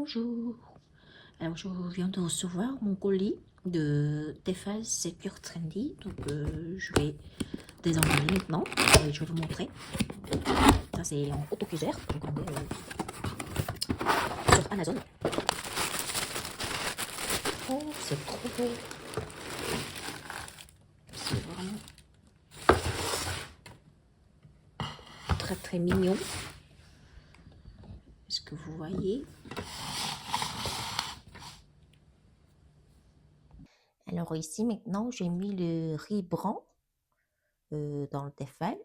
Bonjour. Alors, je viens de recevoir mon colis de Tefal Secure Trendy. Donc, je vais désemballer maintenant et je vais vous montrer. Ça, c'est en autocuiseur. Regardez, sur Amazon. Oh, c'est trop beau. C'est vraiment très très mignon. Est-ce que vous voyez? Alors ici maintenant, j'ai mis le riz brun dans le Tefal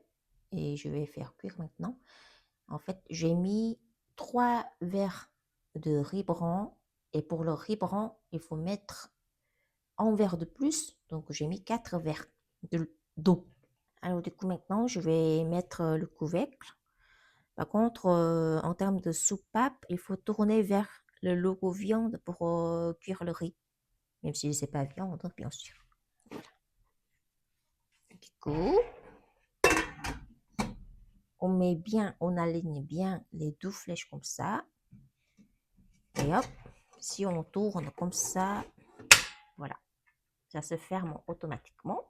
et je vais faire cuire maintenant. En fait, j'ai mis 3 verres de riz brun et pour le riz brun, il faut mettre un verre de plus. Donc, j'ai mis 4 verres d'eau. Alors, du coup, maintenant, je vais mettre le couvercle. Par contre, en termes de soupape, il faut tourner vers le logo viande pour cuire le riz. Même si c'est pas viande, bien sûr. Du coup, on aligne bien les 2 flèches comme ça. Et hop, si on tourne comme ça, voilà, ça se ferme automatiquement.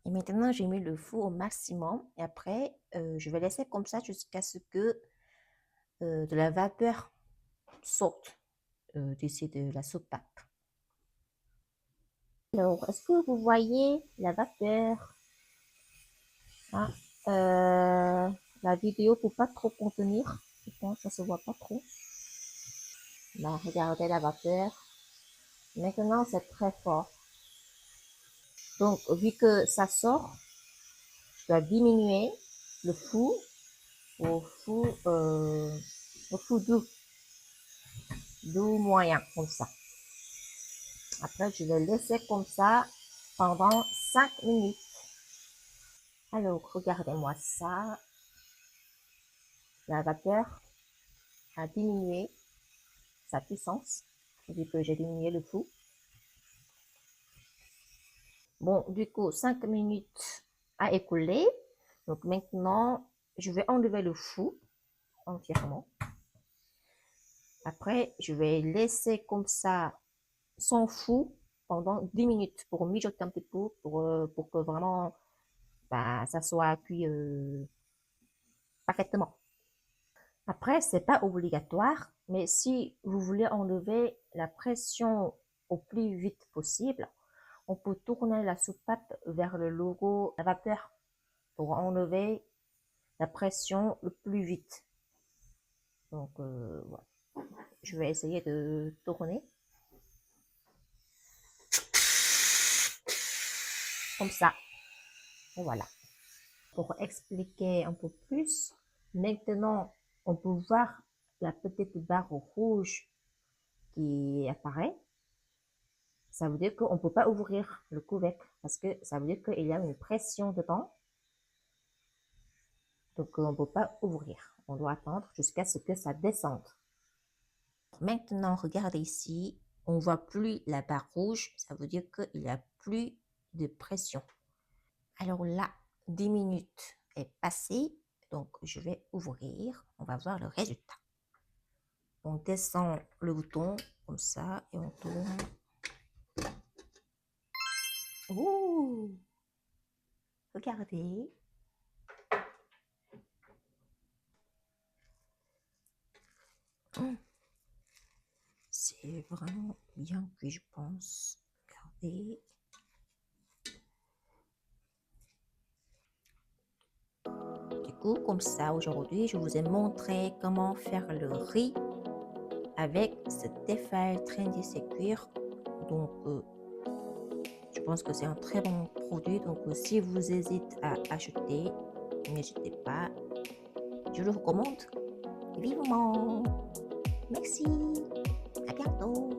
Et maintenant, j'ai mis le four au maximum. Et après, je vais laisser comme ça jusqu'à ce que de la vapeur sorte d'ici de la soupape. Alors, est-ce que vous voyez la vapeur? Ah, la vidéo ne peut pas trop contenir. Je pense que ça ne se voit pas trop. Là, regardez la vapeur. Maintenant, c'est très fort. Donc, vu que ça sort, je dois diminuer le four au four doux moyen, comme ça. Après, je vais laisser comme ça pendant 5 minutes. Alors, regardez-moi ça. La vapeur a diminué sa puissance, vu que j'ai diminué le four. Bon, du coup, 5 minutes à écouler. Donc maintenant, je vais enlever le four entièrement. Après, je vais laisser comme ça sans four pendant 10 minutes pour mijoter un petit peu, pour que vraiment ça soit cuit parfaitement. Après, c'est pas obligatoire, mais si vous voulez enlever la pression au plus vite possible, on peut tourner la soupape vers le logo à vapeur pour enlever la pression le plus vite. Donc, voilà. Je vais essayer de tourner. Comme ça. Et voilà. Pour expliquer un peu plus, maintenant, on peut voir la petite barre rouge qui apparaît. Ça veut dire qu'on ne peut pas ouvrir le couvercle parce que ça veut dire qu'il y a une pression dedans. Donc, on ne peut pas ouvrir. On doit attendre jusqu'à ce que ça descende. Maintenant, regardez ici. On ne voit plus la barre rouge. Ça veut dire qu'il n'y a plus de pression. Alors là, 10 minutes est passé. Donc, je vais ouvrir. On va voir le résultat. On descend le bouton comme ça et on tourne. Ouh! Regardez. C'est vraiment bien que je pense. Regardez. Du coup, comme ça, aujourd'hui, je vous ai montré comment faire le riz avec ce Tefal Trendy Secure. Donc, je pense que c'est un très bon produit. Donc, si vous hésitez à acheter, n'hésitez pas. Je le recommande vivement. Merci. À bientôt.